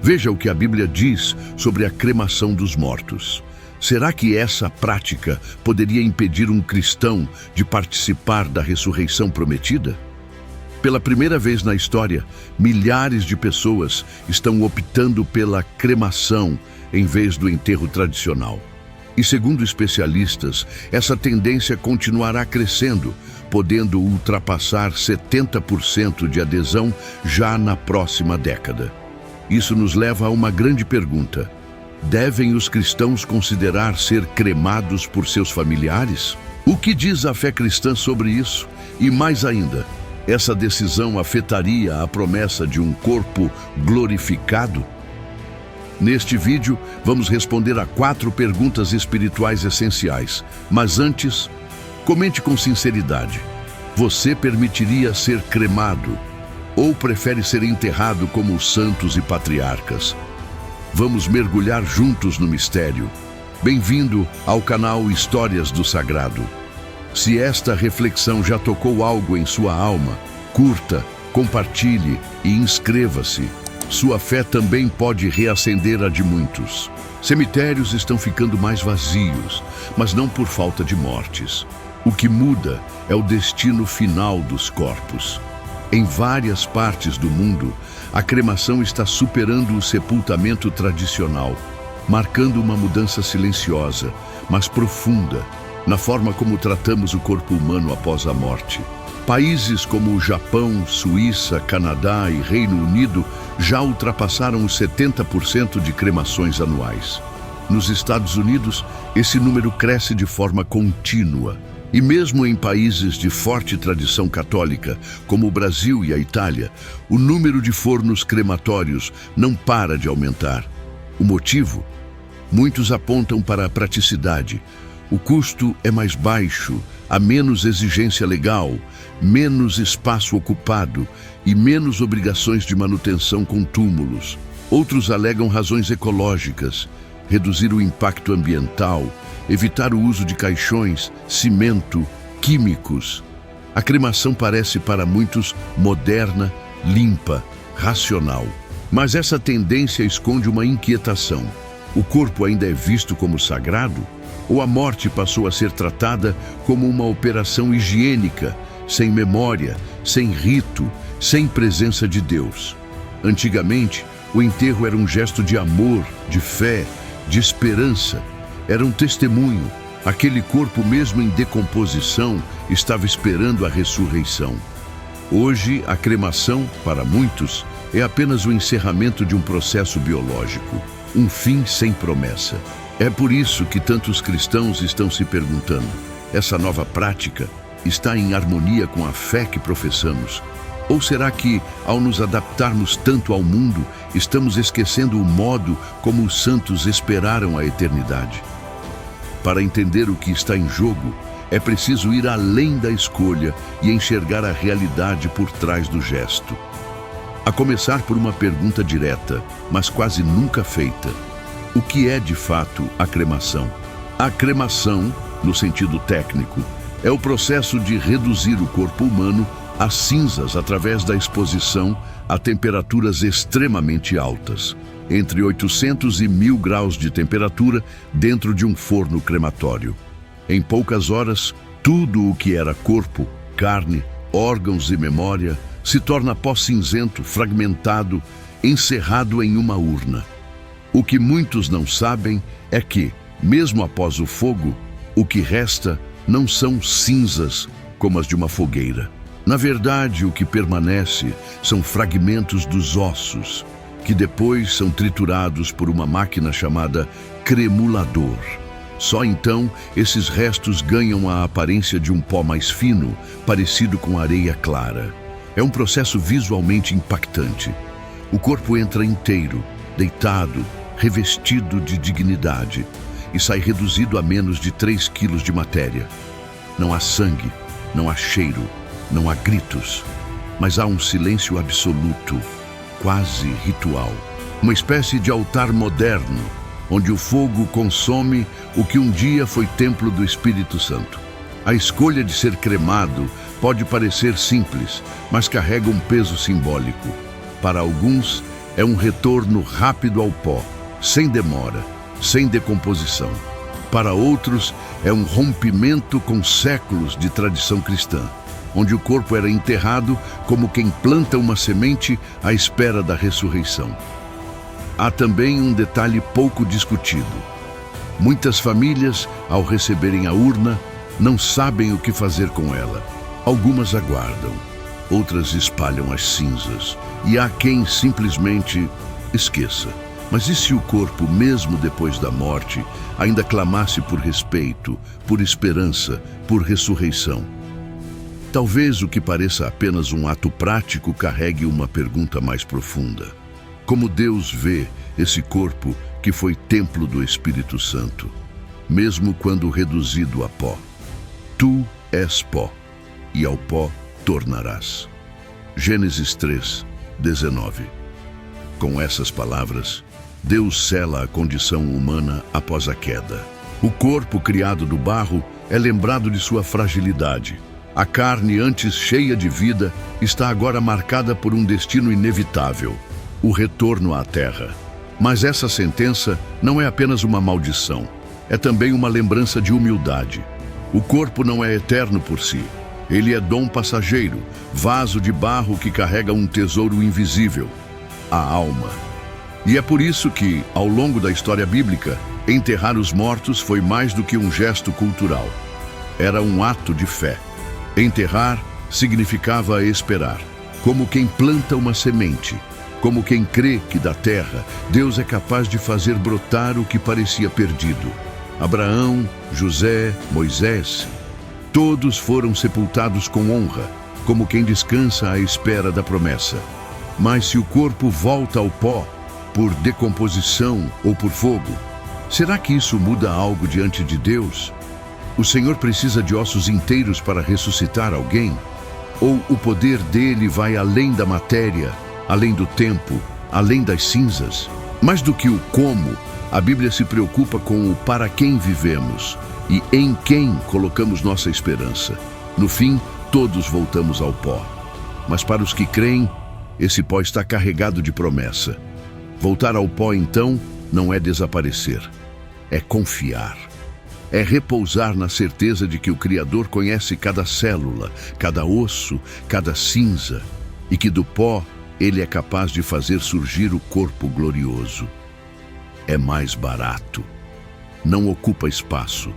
Veja o que a Bíblia diz sobre a cremação dos mortos. Será que essa prática poderia impedir um cristão de participar da ressurreição prometida? Pela primeira vez na história, milhares de pessoas estão optando pela cremação em vez do enterro tradicional. E segundo especialistas, essa tendência continuará crescendo, podendo ultrapassar 70% de adesão já na próxima década. Isso nos leva a uma grande pergunta: devem os cristãos considerar ser cremados por seus familiares? O que diz a fé cristã sobre isso? E mais ainda, essa decisão afetaria a promessa de um corpo glorificado? Neste vídeo, vamos responder a 4 perguntas espirituais essenciais. Mas antes, comente com sinceridade. Você permitiria ser cremado ou prefere ser enterrado como os santos e patriarcas? Vamos mergulhar juntos no mistério. Bem-vindo ao canal Histórias do Sagrado. Se esta reflexão já tocou algo em sua alma, curta, compartilhe e inscreva-se. Sua fé também pode reacender a de muitos. Cemitérios estão ficando mais vazios, mas não por falta de mortes. O que muda é o destino final dos corpos. Em várias partes do mundo, a cremação está superando o sepultamento tradicional, marcando uma mudança silenciosa, mas profunda, na forma como tratamos o corpo humano após a morte. Países como o Japão, Suíça, Canadá e Reino Unido já ultrapassaram os 70% de cremações anuais. Nos Estados Unidos, esse número cresce de forma contínua. E mesmo em países de forte tradição católica, como o Brasil e a Itália, o número de fornos crematórios não para de aumentar. O motivo? Muitos apontam para a praticidade. O custo é mais baixo, há menos exigência legal, menos espaço ocupado e menos obrigações de manutenção com túmulos. Outros alegam razões ecológicas, reduzir o impacto ambiental, evitar o uso de caixões, cimento, químicos. A cremação parece para muitos moderna, limpa, racional. Mas essa tendência esconde uma inquietação. O corpo ainda é visto como sagrado? Ou a morte passou a ser tratada como uma operação higiênica, sem memória, sem rito, sem presença de Deus? Antigamente, o enterro era um gesto de amor, de fé, de esperança. Era um testemunho. Aquele corpo, mesmo em decomposição, estava esperando a ressurreição. Hoje, a cremação, para muitos, é apenas o encerramento de um processo biológico, um fim sem promessa. É por isso que tantos cristãos estão se perguntando: essa nova prática está em harmonia com a fé que professamos? Ou será que, ao nos adaptarmos tanto ao mundo, estamos esquecendo o modo como os santos esperaram a eternidade? Para entender o que está em jogo, é preciso ir além da escolha e enxergar a realidade por trás do gesto. A começar por uma pergunta direta, mas quase nunca feita: o que é de fato a cremação? A cremação, no sentido técnico, é o processo de reduzir o corpo humano a cinzas através da exposição a temperaturas extremamente altas, entre 800 e 1000 graus de temperatura dentro de um forno crematório. Em poucas horas, tudo o que era corpo, carne, órgãos e memória se torna pó cinzento, fragmentado, encerrado em uma urna. O que muitos não sabem é que, mesmo após o fogo, o que resta não são cinzas como as de uma fogueira. Na verdade, o que permanece são fragmentos dos ossos, que depois são triturados por uma máquina chamada cremulador. Só então, esses restos ganham a aparência de um pó mais fino, parecido com areia clara. É um processo visualmente impactante. O corpo entra inteiro, deitado, revestido de dignidade, e sai reduzido a menos de 3 quilos de matéria. Não há sangue, não há cheiro, não há gritos, mas há um silêncio absoluto, quase ritual. Uma espécie de altar moderno, onde o fogo consome o que um dia foi templo do Espírito Santo. A escolha de ser cremado pode parecer simples, mas carrega um peso simbólico. Para alguns, é um retorno rápido ao pó, sem demora, sem decomposição. Para outros, é um rompimento com séculos de tradição cristã, onde o corpo era enterrado como quem planta uma semente à espera da ressurreição. Há também um detalhe pouco discutido. Muitas famílias, ao receberem a urna, não sabem o que fazer com ela. Algumas aguardam, outras espalham as cinzas, e há quem simplesmente esqueça. Mas e se o corpo, mesmo depois da morte, ainda clamasse por respeito, por esperança, por ressurreição? Talvez o que pareça apenas um ato prático carregue uma pergunta mais profunda. Como Deus vê esse corpo que foi templo do Espírito Santo, mesmo quando reduzido a pó? Tu és pó, e ao pó tornarás. Gênesis 3, 19. Com essas palavras, Deus sela a condição humana após a queda. O corpo criado do barro é lembrado de sua fragilidade. A carne, antes cheia de vida, está agora marcada por um destino inevitável: o retorno à terra. Mas essa sentença não é apenas uma maldição, é também uma lembrança de humildade. O corpo não é eterno por si. Ele é dom passageiro, vaso de barro que carrega um tesouro invisível: a alma. E é por isso que, ao longo da história bíblica, enterrar os mortos foi mais do que um gesto cultural. Era um ato de fé. Enterrar significava esperar, como quem planta uma semente, como quem crê que da terra Deus é capaz de fazer brotar o que parecia perdido. Abraão, José, Moisés, todos foram sepultados com honra, como quem descansa à espera da promessa. Mas se o corpo volta ao pó, por decomposição ou por fogo, será que isso muda algo diante de Deus? O Senhor precisa de ossos inteiros para ressuscitar alguém? Ou o poder dele vai além da matéria, além do tempo, além das cinzas? Mais do que o como, a Bíblia se preocupa com o para quem vivemos e em quem colocamos nossa esperança. No fim, todos voltamos ao pó. Mas para os que creem, esse pó está carregado de promessa. Voltar ao pó, então, não é desaparecer, é confiar. É repousar na certeza de que o Criador conhece cada célula, cada osso, cada cinza, e que do pó Ele é capaz de fazer surgir o corpo glorioso. É mais barato, não ocupa espaço,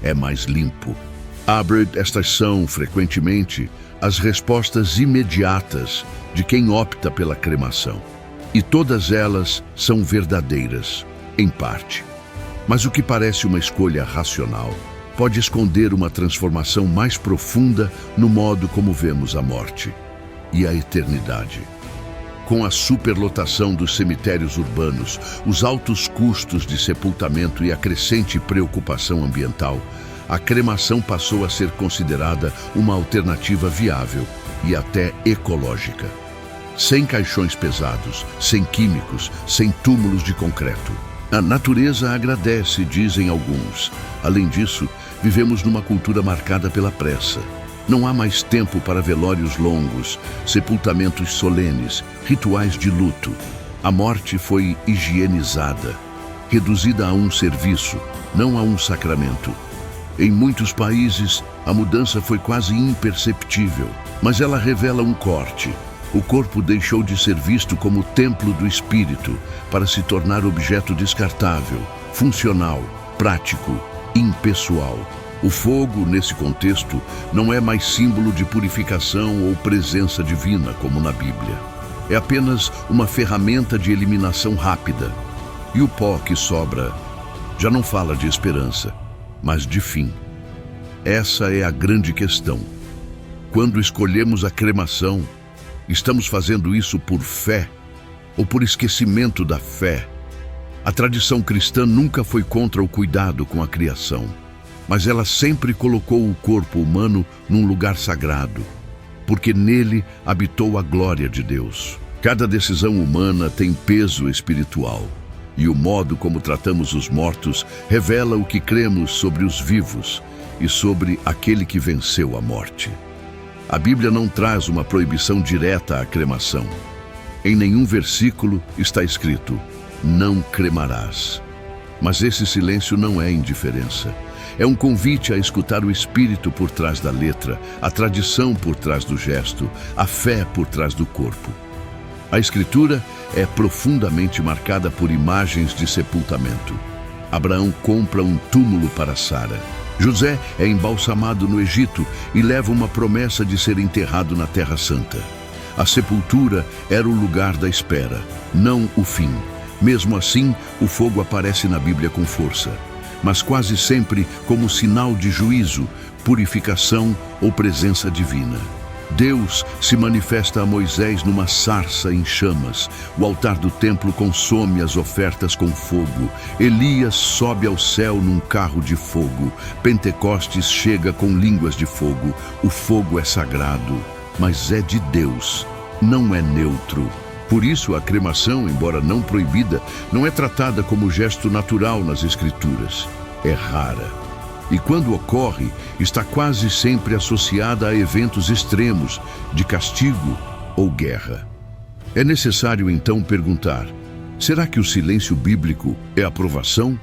é mais limpo. Estas são, frequentemente, as respostas imediatas de quem opta pela cremação. E todas elas são verdadeiras, em parte. Mas o que parece uma escolha racional pode esconder uma transformação mais profunda no modo como vemos a morte e a eternidade. Com a superlotação dos cemitérios urbanos, os altos custos de sepultamento e a crescente preocupação ambiental, a cremação passou a ser considerada uma alternativa viável e até ecológica. Sem caixões pesados, sem químicos, sem túmulos de concreto. A natureza agradece, dizem alguns. Além disso, vivemos numa cultura marcada pela pressa. Não há mais tempo para velórios longos, sepultamentos solenes, rituais de luto. A morte foi higienizada, reduzida a um serviço, não a um sacramento. Em muitos países, a mudança foi quase imperceptível, mas ela revela um corte. O corpo deixou de ser visto como templo do espírito para se tornar objeto descartável, funcional, prático, impessoal. O fogo, nesse contexto, não é mais símbolo de purificação ou presença divina, como na Bíblia. É apenas uma ferramenta de eliminação rápida. E o pó que sobra já não fala de esperança, mas de fim. Essa é a grande questão. Quando escolhemos a cremação, estamos fazendo isso por fé ou por esquecimento da fé? A tradição cristã nunca foi contra o cuidado com a criação, mas ela sempre colocou o corpo humano num lugar sagrado, porque nele habitou a glória de Deus. Cada decisão humana tem peso espiritual, e o modo como tratamos os mortos revela o que cremos sobre os vivos e sobre aquele que venceu a morte. A Bíblia não traz uma proibição direta à cremação. Em nenhum versículo está escrito: não cremarás. Mas esse silêncio não é indiferença. É um convite a escutar o espírito por trás da letra, a tradição por trás do gesto, a fé por trás do corpo. A Escritura é profundamente marcada por imagens de sepultamento. Abraão compra um túmulo para Sara. José é embalsamado no Egito e leva uma promessa de ser enterrado na Terra Santa. A sepultura era o lugar da espera, não o fim. Mesmo assim, o fogo aparece na Bíblia com força, mas quase sempre como sinal de juízo, purificação ou presença divina. Deus se manifesta a Moisés numa sarça em chamas. O altar do templo consome as ofertas com fogo. Elias sobe ao céu num carro de fogo. Pentecostes chega com línguas de fogo. O fogo é sagrado, mas é de Deus, não é neutro. Por isso, a cremação, embora não proibida, não é tratada como gesto natural nas Escrituras. É rara. E quando ocorre, está quase sempre associada a eventos extremos, de castigo ou guerra. É necessário então perguntar: será que o silêncio bíblico é aprovação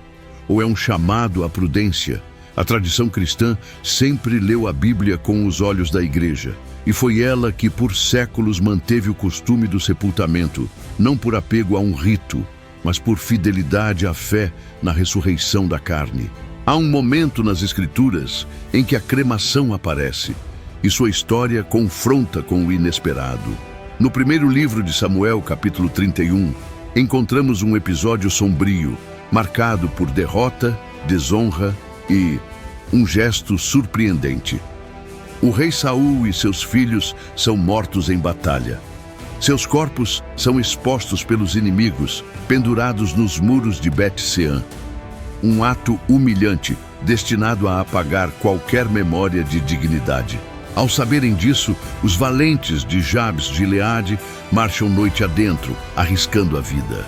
ou é um chamado à prudência? A tradição cristã sempre leu a Bíblia com os olhos da igreja, e foi ela que por séculos manteve o costume do sepultamento, não por apego a um rito, mas por fidelidade à fé na ressurreição da carne. Há um momento nas Escrituras em que a cremação aparece, e sua história confronta com o inesperado. No primeiro livro de Samuel, capítulo 31, encontramos um episódio sombrio, marcado por derrota, desonra e um gesto surpreendente. O rei Saul e seus filhos são mortos em batalha. Seus corpos são expostos pelos inimigos, pendurados nos muros de Bet-Sean. Um ato humilhante, destinado a apagar qualquer memória de dignidade. Ao saberem disso, os valentes de Jabes de Gileade marcham noite adentro, arriscando a vida.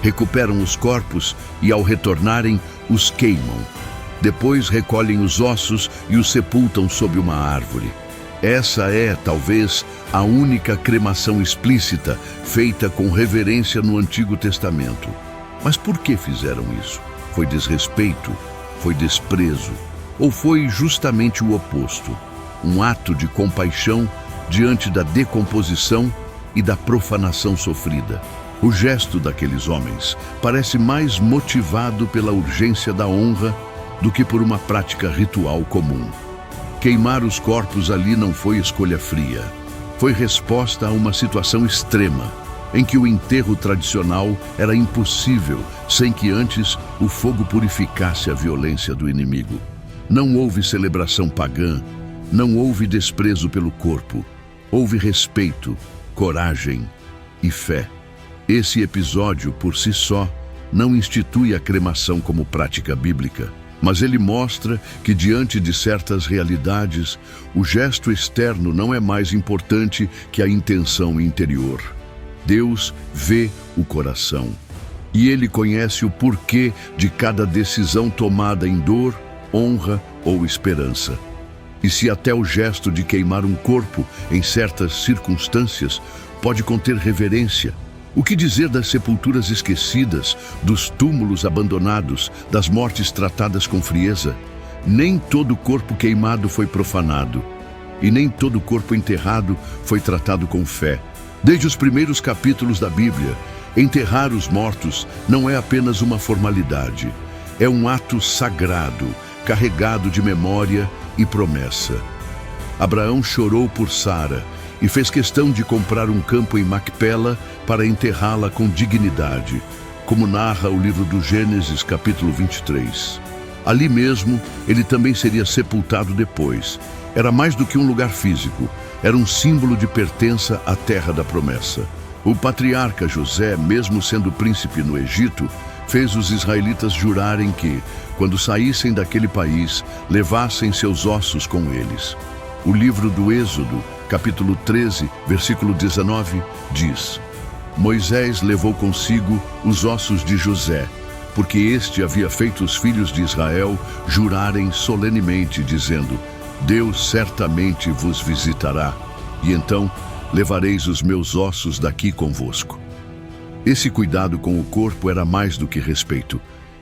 Recuperam os corpos e, ao retornarem, os queimam. Depois recolhem os ossos e os sepultam sob uma árvore. Essa é, talvez, a única cremação explícita feita com reverência no Antigo Testamento. Mas por que fizeram isso? Foi desrespeito? Foi desprezo? Ou foi justamente o oposto? Um ato de compaixão diante da decomposição e da profanação sofrida. O gesto daqueles homens parece mais motivado pela urgência da honra do que por uma prática ritual comum. Queimar os corpos ali não foi escolha fria. Foi resposta a uma situação extrema, em que o enterro tradicional era impossível sem que antes o fogo purificasse a violência do inimigo. Não houve celebração pagã, não houve desprezo pelo corpo. Houve respeito, coragem e fé. Esse episódio, por si só, não institui a cremação como prática bíblica, mas ele mostra que, diante de certas realidades, o gesto externo não é mais importante que a intenção interior. Deus vê o coração, e Ele conhece o porquê de cada decisão tomada em dor, honra ou esperança. E se até o gesto de queimar um corpo em certas circunstâncias pode conter reverência, o que dizer das sepulturas esquecidas, dos túmulos abandonados, das mortes tratadas com frieza? Nem todo corpo queimado foi profanado, e nem todo corpo enterrado foi tratado com fé. Desde os primeiros capítulos da Bíblia, enterrar os mortos não é apenas uma formalidade. É um ato sagrado, carregado de memória e promessa. Abraão chorou por Sara e fez questão de comprar um campo em Macpela para enterrá-la com dignidade, como narra o livro do Gênesis, capítulo 23. Ali mesmo, ele também seria sepultado depois. Era mais do que um lugar físico, era um símbolo de pertença à terra da promessa. O patriarca José, mesmo sendo príncipe no Egito, fez os israelitas jurarem que, quando saíssem daquele país, levassem seus ossos com eles. O livro do Êxodo, capítulo 13, versículo 19, diz: Moisés levou consigo os ossos de José, porque este havia feito os filhos de Israel jurarem solenemente, dizendo: Deus certamente vos visitará, e então levareis os meus ossos daqui convosco. Esse cuidado com o corpo era mais do que respeito.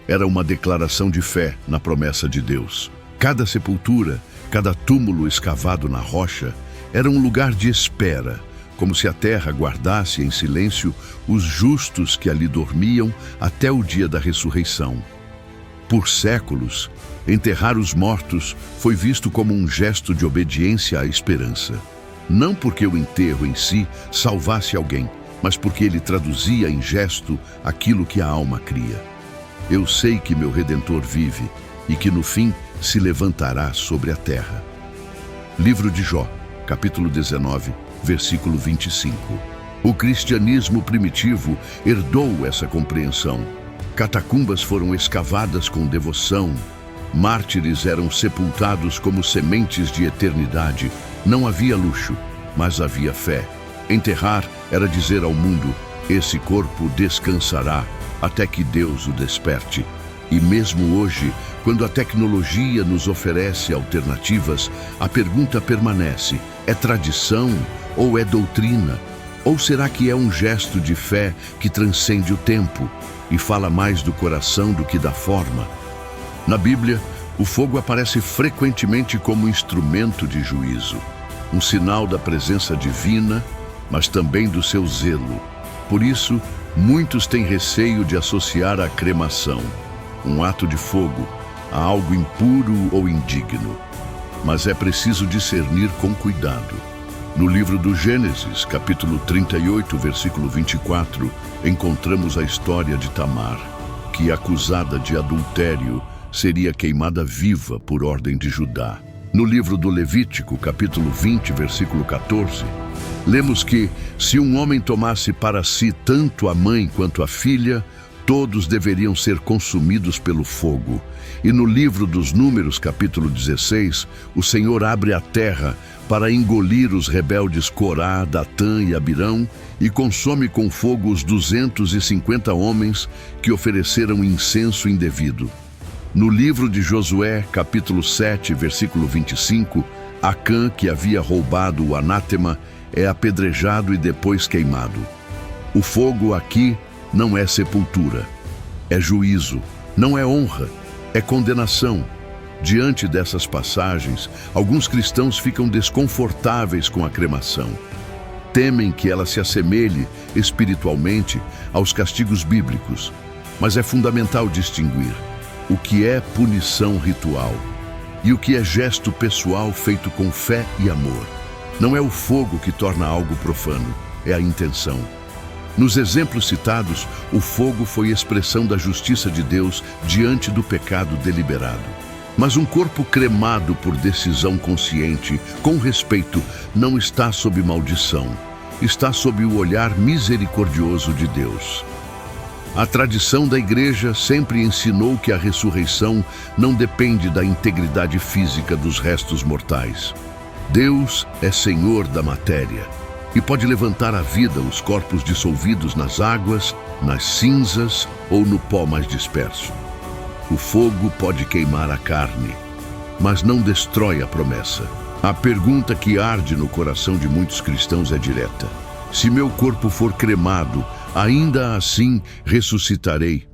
Era uma declaração de fé na promessa de Deus. Cada sepultura, cada túmulo escavado na rocha, era um lugar de espera, como se a terra guardasse em silêncio os justos que ali dormiam até o dia da ressurreição. Por séculos, enterrar os mortos foi visto como um gesto de obediência à esperança. Não porque o enterro em si salvasse alguém, mas porque ele traduzia em gesto aquilo que a alma cria. Eu sei que meu Redentor vive e que no fim se levantará sobre a terra. Livro de Jó, capítulo 19, versículo 25. O cristianismo primitivo herdou essa compreensão. Catacumbas foram escavadas com devoção. Mártires eram sepultados como sementes de eternidade. Não havia luxo, mas havia fé. Enterrar era dizer ao mundo: esse corpo descansará até que Deus o desperte. E mesmo hoje, quando a tecnologia nos oferece alternativas, a pergunta permanece: é tradição ou é doutrina? Ou será que é um gesto de fé que transcende o tempo e fala mais do coração do que da forma? Na Bíblia, o fogo aparece frequentemente como instrumento de juízo, um sinal da presença divina, mas também do seu zelo. Por isso, muitos têm receio de associar a cremação, um ato de fogo, a algo impuro ou indigno. Mas é preciso discernir com cuidado. No livro do Gênesis, capítulo 38, versículo 24, encontramos a história de Tamar, que, acusada de adultério, seria queimada viva por ordem de Judá. No livro do Levítico, capítulo 20, versículo 14, lemos que, se um homem tomasse para si tanto a mãe quanto a filha, todos deveriam ser consumidos pelo fogo. E no livro dos Números, capítulo 16, o Senhor abre a terra para engolir os rebeldes Corá, Datã e Abirão e consome com fogo os 250 homens que ofereceram incenso indevido. No livro de Josué, capítulo 7, versículo 25, Acã, que havia roubado o anátema, é apedrejado e depois queimado. O fogo aqui não é sepultura, é juízo, não é honra, é condenação. Diante dessas passagens, alguns cristãos ficam desconfortáveis com a cremação. Temem que ela se assemelhe espiritualmente aos castigos bíblicos, mas é fundamental distinguir o que é punição ritual e o que é gesto pessoal feito com fé e amor. Não é o fogo que torna algo profano, é a intenção. Nos exemplos citados, o fogo foi expressão da justiça de Deus diante do pecado deliberado. Mas um corpo cremado por decisão consciente, com respeito, não está sob maldição. Está sob o olhar misericordioso de Deus. A tradição da Igreja sempre ensinou que a ressurreição não depende da integridade física dos restos mortais. Deus é Senhor da matéria e pode levantar à vida os corpos dissolvidos nas águas, nas cinzas ou no pó mais disperso. O fogo pode queimar a carne, mas não destrói a promessa. A pergunta que arde no coração de muitos cristãos é direta: se meu corpo for cremado, ainda assim ressuscitarei?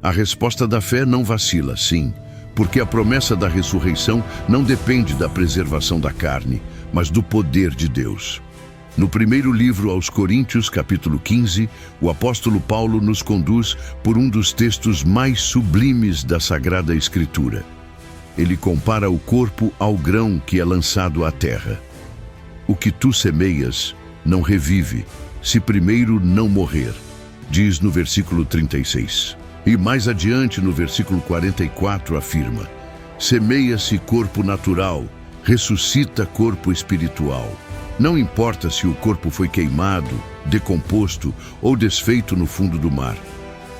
A resposta da fé não vacila, sim, porque a promessa da ressurreição não depende da preservação da carne, mas do poder de Deus. No primeiro livro aos Coríntios, capítulo 15, o apóstolo Paulo nos conduz por um dos textos mais sublimes da Sagrada Escritura. Ele compara o corpo ao grão que é lançado à terra. O que tu semeias não revive, se primeiro não morrer, diz no versículo 36. E mais adiante, no versículo 44, afirma: semeia-se corpo natural, ressuscita corpo espiritual. Não importa se o corpo foi queimado, decomposto ou desfeito no fundo do mar.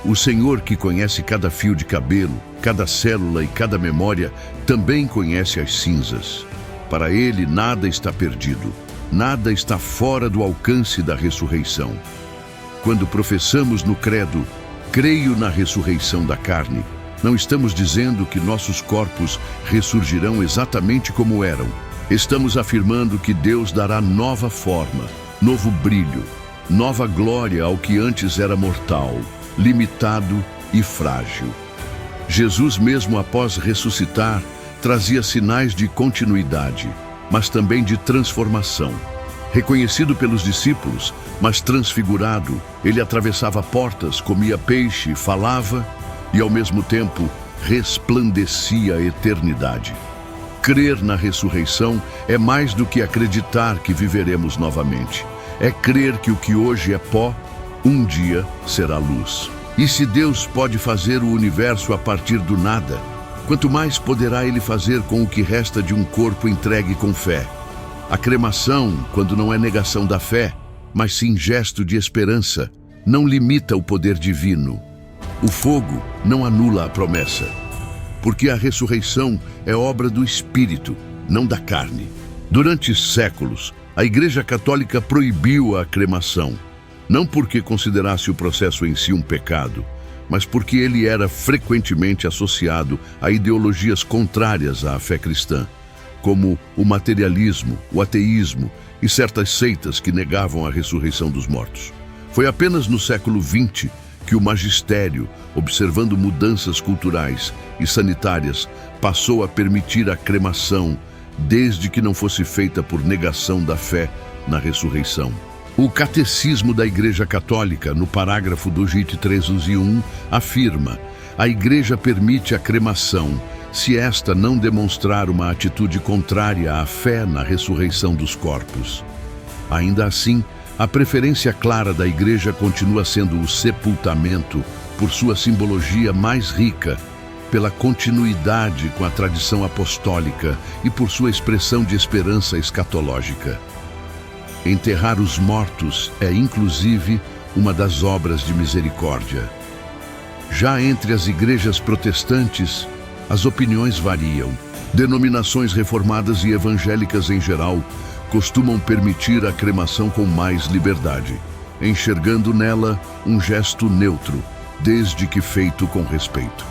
O Senhor, que conhece cada fio de cabelo, cada célula e cada memória, também conhece as cinzas. Para Ele nada está perdido, nada está fora do alcance da ressurreição. Quando professamos no credo, creio na ressurreição da carne, não estamos dizendo que nossos corpos ressurgirão exatamente como eram. Estamos afirmando que Deus dará nova forma, novo brilho, nova glória ao que antes era mortal, limitado e frágil. Jesus, mesmo após ressuscitar, trazia sinais de continuidade, mas também de transformação. Reconhecido pelos discípulos, mas transfigurado, ele atravessava portas, comia peixe, falava e, ao mesmo tempo, resplandecia a eternidade. Crer na ressurreição é mais do que acreditar que viveremos novamente. É crer que o que hoje é pó, um dia será luz. E se Deus pode fazer o universo a partir do nada, quanto mais poderá Ele fazer com o que resta de um corpo entregue com fé. A cremação, quando não é negação da fé, mas sim gesto de esperança, não limita o poder divino. O fogo não anula a promessa, porque a ressurreição é obra do Espírito, não da carne. Durante séculos, a Igreja Católica proibiu a cremação, não porque considerasse o processo em si um pecado, mas porque ele era frequentemente associado a ideologias contrárias à fé cristã, como o materialismo, o ateísmo e certas seitas que negavam a ressurreição dos mortos. Foi apenas no século XX que o magistério, observando mudanças culturais e sanitárias, passou a permitir a cremação, desde que não fosse feita por negação da fé na ressurreição. O Catecismo da Igreja Católica, no parágrafo 231, afirma: a Igreja permite a cremação se esta não demonstrar uma atitude contrária à fé na ressurreição dos corpos. Ainda assim, a preferência clara da Igreja continua sendo o sepultamento por sua simbologia mais rica, pela continuidade com a tradição apostólica e por sua expressão de esperança escatológica. Enterrar os mortos é, inclusive, uma das obras de misericórdia. Já entre as igrejas protestantes, as opiniões variam. Denominações reformadas e evangélicas em geral costumam permitir a cremação com mais liberdade, enxergando nela um gesto neutro, desde que feito com respeito.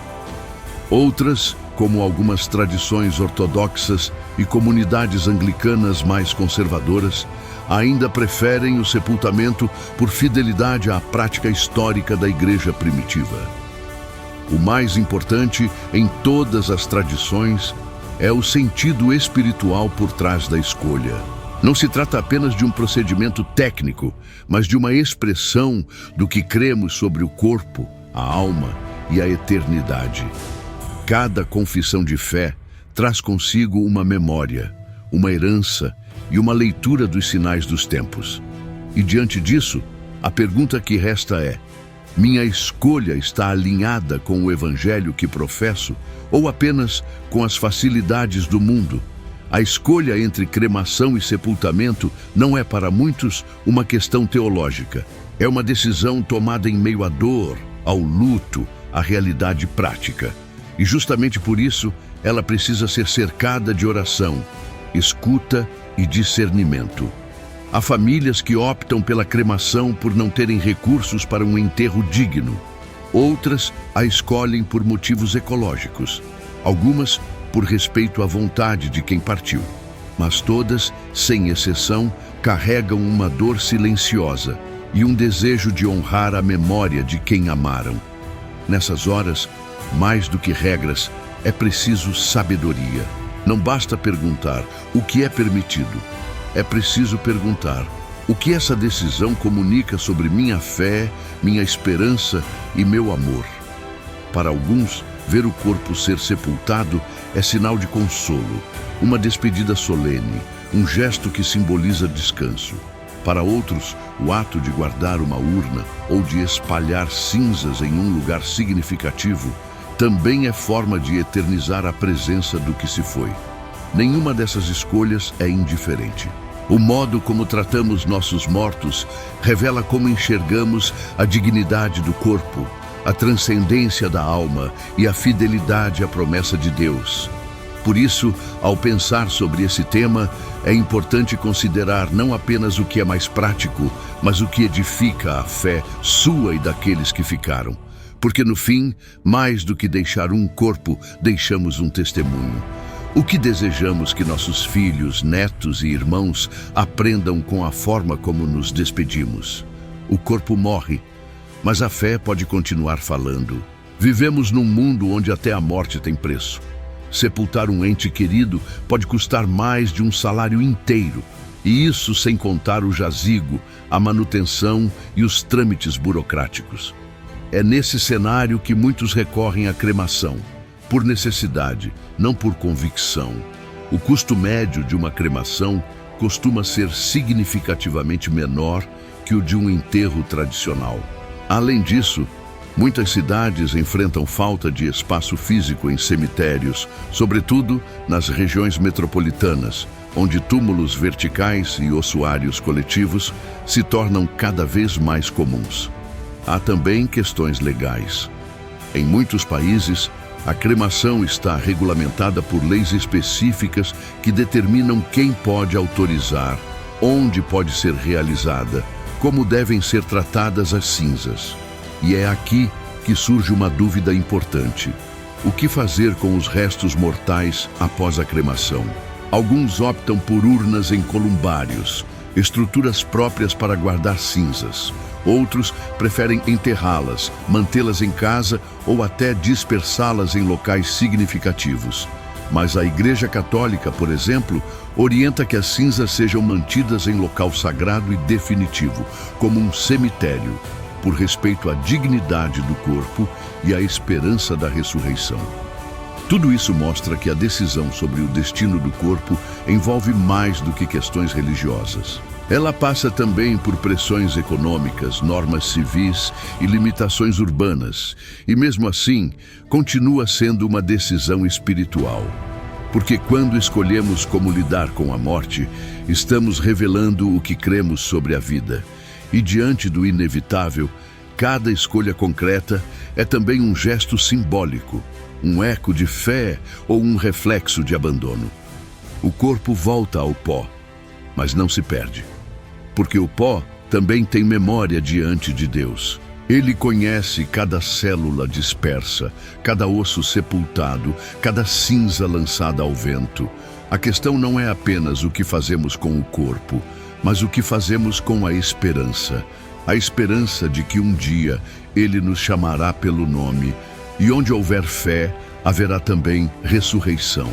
Outras, como algumas tradições ortodoxas e comunidades anglicanas mais conservadoras, ainda preferem o sepultamento por fidelidade à prática histórica da Igreja primitiva. O mais importante em todas as tradições é o sentido espiritual por trás da escolha. Não se trata apenas de um procedimento técnico, mas de uma expressão do que cremos sobre o corpo, a alma e a eternidade. Cada confissão de fé traz consigo uma memória, uma herança e uma leitura dos sinais dos tempos. E diante disso, a pergunta que resta é: minha escolha está alinhada com o Evangelho que professo ou apenas com as facilidades do mundo? A escolha entre cremação e sepultamento não é para muitos uma questão teológica. É uma decisão tomada em meio à dor, ao luto, à realidade prática. E justamente por isso, ela precisa ser cercada de oração, escuta e discernimento. Há famílias que optam pela cremação por não terem recursos para um enterro digno. Outras a escolhem por motivos ecológicos. Algumas por respeito à vontade de quem partiu. Mas todas, sem exceção, carregam uma dor silenciosa e um desejo de honrar a memória de quem amaram. Nessas horas, mais do que regras, é preciso sabedoria. Não basta perguntar o que é permitido. É preciso perguntar o que essa decisão comunica sobre minha fé, minha esperança e meu amor. Para alguns, ver o corpo ser sepultado é sinal de consolo, uma despedida solene, um gesto que simboliza descanso. Para outros, o ato de guardar uma urna ou de espalhar cinzas em um lugar significativo também é forma de eternizar a presença do que se foi. Nenhuma dessas escolhas é indiferente. O modo como tratamos nossos mortos revela como enxergamos a dignidade do corpo, a transcendência da alma e a fidelidade à promessa de Deus. Por isso, ao pensar sobre esse tema, é importante considerar não apenas o que é mais prático, mas o que edifica a fé sua e daqueles que ficaram. Porque no fim, mais do que deixar um corpo, deixamos um testemunho. O que desejamos que nossos filhos, netos e irmãos aprendam com a forma como nos despedimos. O corpo morre, mas a fé pode continuar falando. Vivemos num mundo onde até a morte tem preço. Sepultar um ente querido pode custar mais de um salário inteiro. E isso sem contar o jazigo, a manutenção e os trâmites burocráticos. É nesse cenário que muitos recorrem à cremação, por necessidade, não por convicção. O custo médio de uma cremação costuma ser significativamente menor que o de um enterro tradicional. Além disso, muitas cidades enfrentam falta de espaço físico em cemitérios, sobretudo nas regiões metropolitanas, onde túmulos verticais e ossuários coletivos se tornam cada vez mais comuns. Há também questões legais. Em muitos países, a cremação está regulamentada por leis específicas que determinam quem pode autorizar, onde pode ser realizada, como devem ser tratadas as cinzas. E é aqui que surge uma dúvida importante. O que fazer com os restos mortais após a cremação? Alguns optam por urnas em columbares, estruturas próprias para guardar cinzas. Outros preferem enterrá-las, mantê-las em casa ou até dispersá-las em locais significativos. Mas a Igreja Católica, por exemplo, orienta que as cinzas sejam mantidas em local sagrado e definitivo, como um cemitério, por respeito à dignidade do corpo e à esperança da ressurreição. Tudo isso mostra que a decisão sobre o destino do corpo envolve mais do que questões religiosas. Ela passa também por pressões econômicas, normas civis e limitações urbanas, e mesmo assim, continua sendo uma decisão espiritual. Porque quando escolhemos como lidar com a morte, estamos revelando o que cremos sobre a vida. E diante do inevitável, cada escolha concreta é também um gesto simbólico, um eco de fé ou um reflexo de abandono. O corpo volta ao pó, mas não se perde. Porque o pó também tem memória diante de Deus. Ele conhece cada célula dispersa, cada osso sepultado, cada cinza lançada ao vento. A questão não é apenas o que fazemos com o corpo, mas o que fazemos com a esperança. A esperança de que um dia Ele nos chamará pelo nome, e onde houver fé, haverá também ressurreição.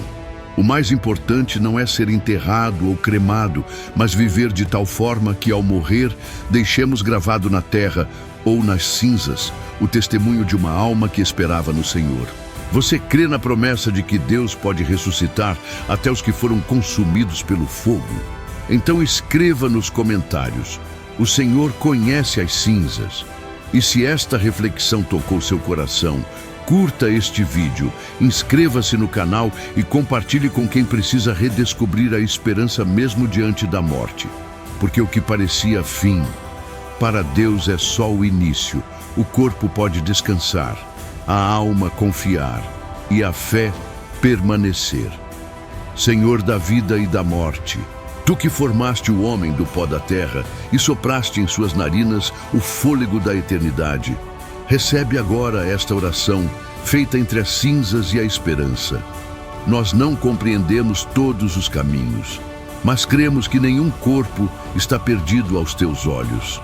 O mais importante não é ser enterrado ou cremado, mas viver de tal forma que, ao morrer, deixemos gravado na terra ou nas cinzas o testemunho de uma alma que esperava no Senhor. Você crê na promessa de que Deus pode ressuscitar até os que foram consumidos pelo fogo? Então escreva nos comentários: o Senhor conhece as cinzas. E se esta reflexão tocou seu coração, curta este vídeo, inscreva-se no canal e compartilhe com quem precisa redescobrir a esperança mesmo diante da morte. Porque o que parecia fim, para Deus é só o início. O corpo pode descansar, a alma confiar e a fé permanecer. Senhor da vida e da morte, Tu que formaste o homem do pó da terra e sopraste em suas narinas o fôlego da eternidade, recebe agora esta oração, feita entre as cinzas e a esperança. Nós não compreendemos todos os caminhos, mas cremos que nenhum corpo está perdido aos teus olhos.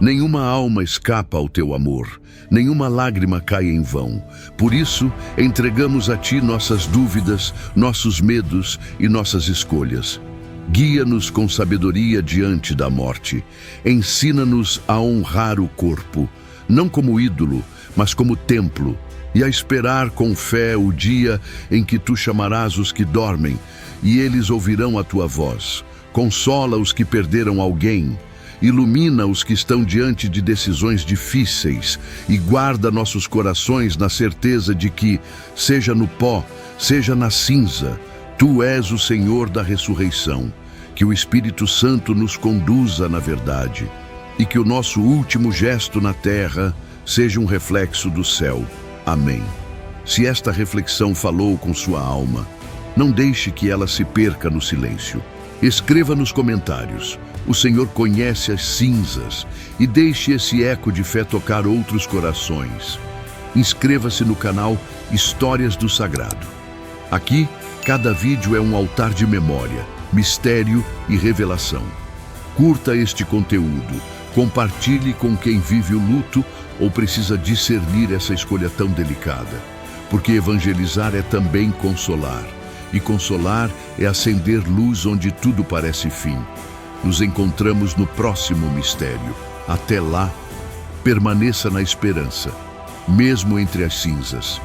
Nenhuma alma escapa ao teu amor, nenhuma lágrima cai em vão. Por isso, entregamos a ti nossas dúvidas, nossos medos e nossas escolhas. Guia-nos com sabedoria diante da morte. Ensina-nos a honrar o corpo, não como ídolo, mas como templo, e a esperar com fé o dia em que tu chamarás os que dormem, e eles ouvirão a tua voz. Consola os que perderam alguém, ilumina os que estão diante de decisões difíceis, e guarda nossos corações na certeza de que, seja no pó, seja na cinza, tu és o Senhor da ressurreição. Que o Espírito Santo nos conduza na verdade, e que o nosso último gesto na terra seja um reflexo do céu. Amém. Se esta reflexão falou com sua alma, não deixe que ela se perca no silêncio. Escreva nos comentários: o Senhor conhece as cinzas, e deixe esse eco de fé tocar outros corações. Inscreva-se no canal Histórias do Sagrado. Aqui Cada vídeo é um altar de memória, mistério e revelação. Curta este conteúdo, compartilhe com quem vive o luto ou precisa discernir essa escolha tão delicada. Porque evangelizar é também consolar, e consolar é acender luz onde tudo parece fim. Nos encontramos no próximo mistério. Até lá, permaneça na esperança, mesmo entre as cinzas.